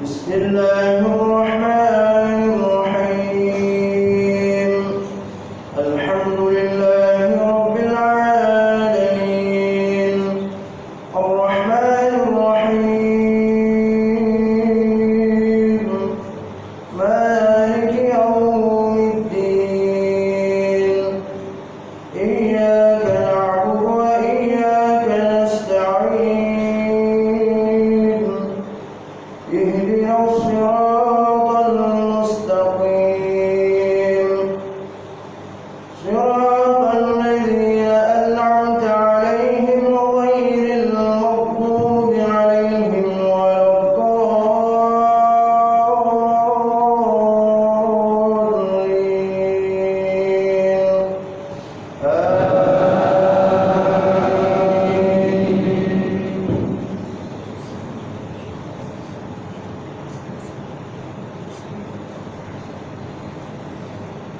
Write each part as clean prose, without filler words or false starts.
بسم الله الرحمن الرحيم الحمد لله رب العالمين الرحمن الرحيم مالك يوم الدين إياك نعبد وإياك نستعين اهدنا الصراط المستقيم صراط الذين أنعمت عليهم غير المغضوب عليهم ولا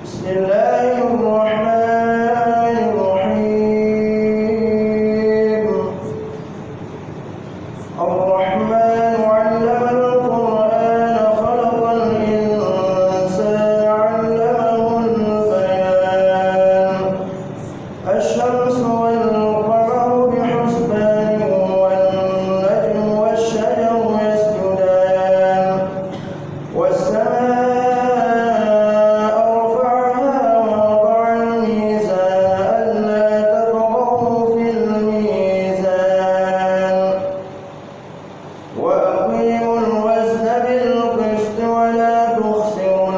بسم الله الرحمن الرحيم الرحمن علم القرآن خلق الإنسان علمه البيان الشمس والقمر بحسبان والنجم والشجر يسجدان والسماء وأقيموا الوزن بالقسط ولا تخسروا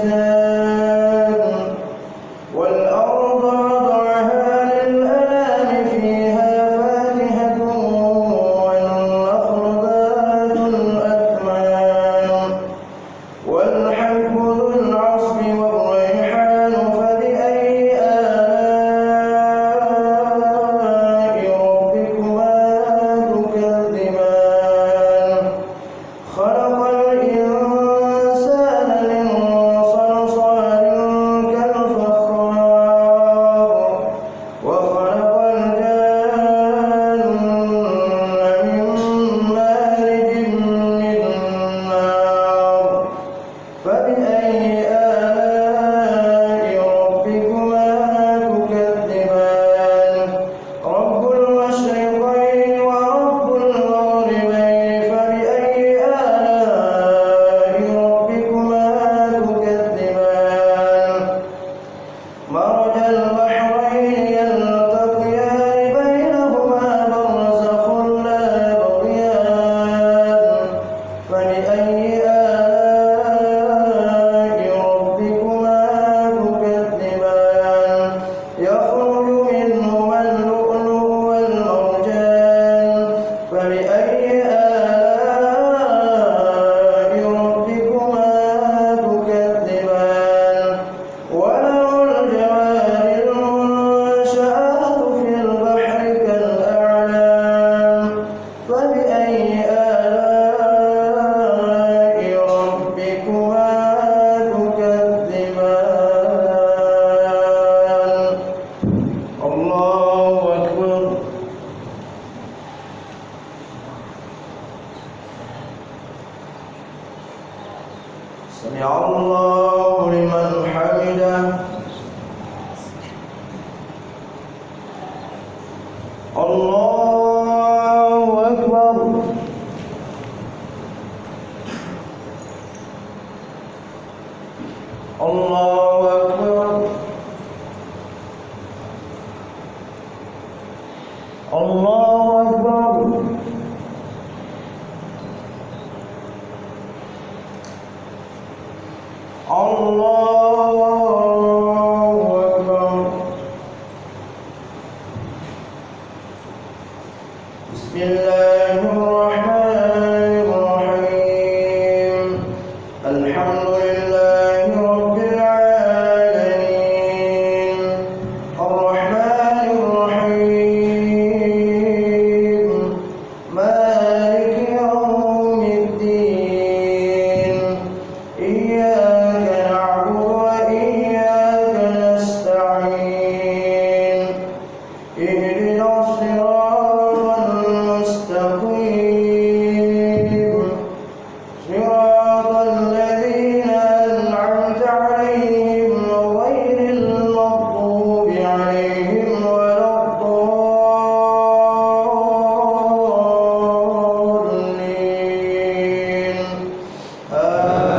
الميزان والأرض وضعها للأنام فيها فاكهة والنخل ذات الأكمام والحب ذو العصف والريحان فبأي آلاء ربكما تكذبان خلق الإنسان من صلصال كالفخار وخلق الجان من مارج من نار فبأي آلاء ربكما تكذبان رب المشرقين ورب المغربين فبأي آلاء ربكما تكذبان مرج البحرين يلتقيان بينهما برزخ لا يبغيان فبأي آلاء ربكما تكذبان يخرج منهما اللؤلؤ والمرجان فبأي آلاء ربكما تكذبان وله الجوار المنشآت في البحر كالأعلام فبأي آلاء ربكما تكذبان الله أكبر سمع الله لمن حمده الله أكبر الله أكبر الله أكبر الله أكبر بسم الله الرحمن الرحيم الحمد لله رب العالمين إياك نعبد وإياك نستعين اهدنا الصراط المستقيم صراط الذين أنعمت عليهم غير المغضوب عليهم ولا الضالين آمين.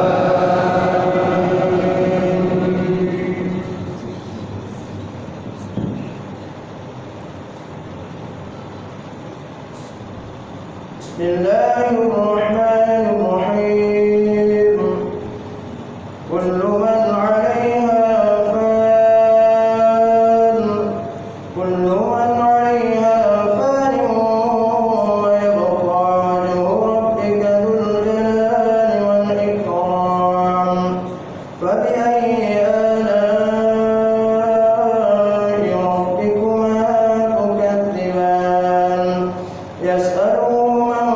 بسم الله الرحمن الرحيم كل من عليها فان كل من عليها فان ويبقى وجه ربك ذو الجلال والإكرام فبأي آلاء ربكما تكذبان يسأله من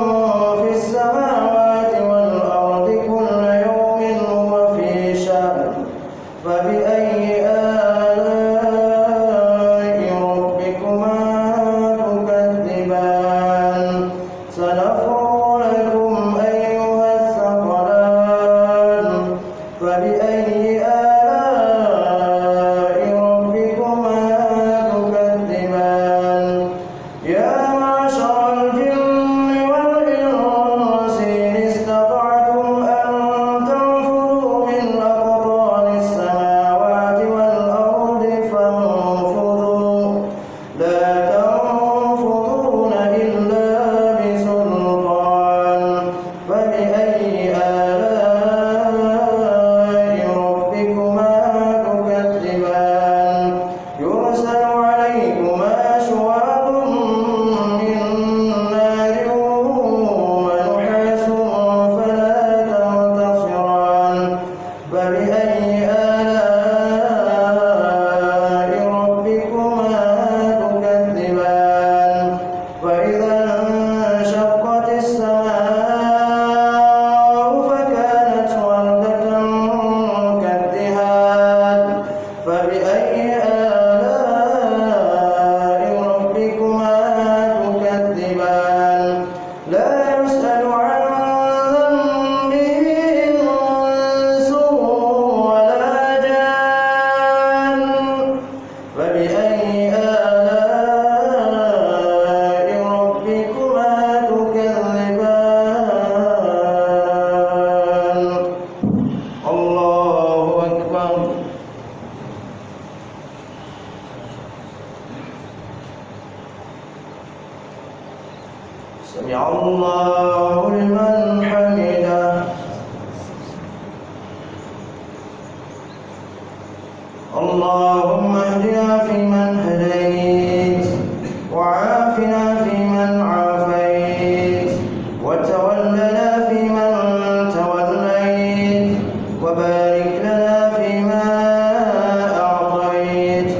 في السماوات والأرض كل يوم هو في شأن فبأي آلاء ربكما تكذبان سنفرغ لكم أيها الثقلان فبأي آلاء ربكما تكذبان يا معشر الجن والإنس إن استطعتم أن تنفذوا من أقطار السماوات والأرض فانفذوا لا تنفذون إلا بسلطان فبأي آلاء ربكما تكذبان يرسل عليكما شواظ من نار ونحاس فلا تنتصران فبأي آلاء ربكما تكذبان فإذا انشقت السماء فكانت وردة كالدهان فبأي آلاء ربكما تكذبان لا يسأل عن ذنبه إنس ولا جان فبأي آلاء ربكما تكذبان الله أكبر سمع الله لمن حمده اللهم اهدنا فيمن هديت وعافنا فيمن عافيت وتولنا فيمن توليت وبارك لنا فيما أعطيت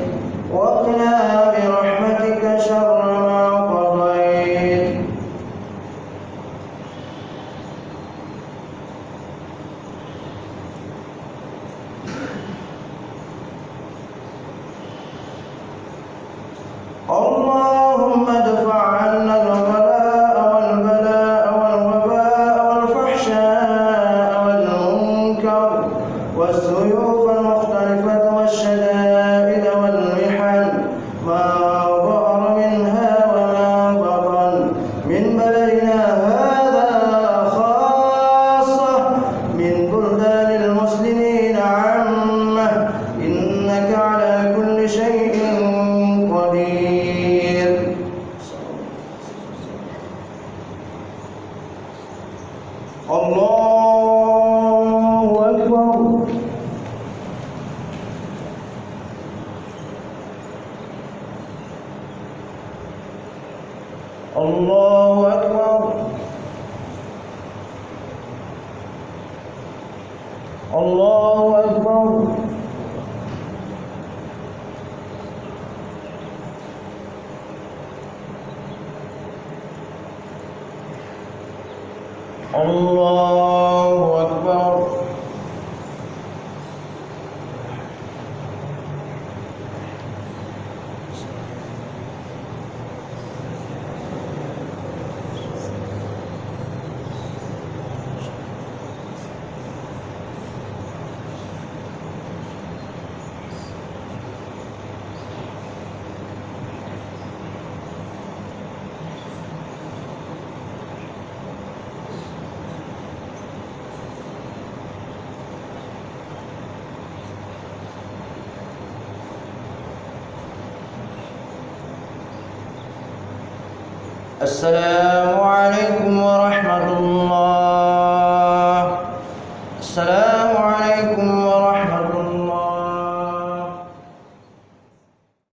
وقنا برحمتك شر ما قضيت اللهم ادفع عنا الغلاء والبلاء والوباء والفحشاء والمنكر والسيوف المختلفة والشدائد والمحن ما ظهر منها وما بطن من بلدنا هذا خاصة من بلدان المسلمين عامة إنك على كل شيء قدير الله أكبر الله أكبر الله أكبر الله أكبر السلام عليكم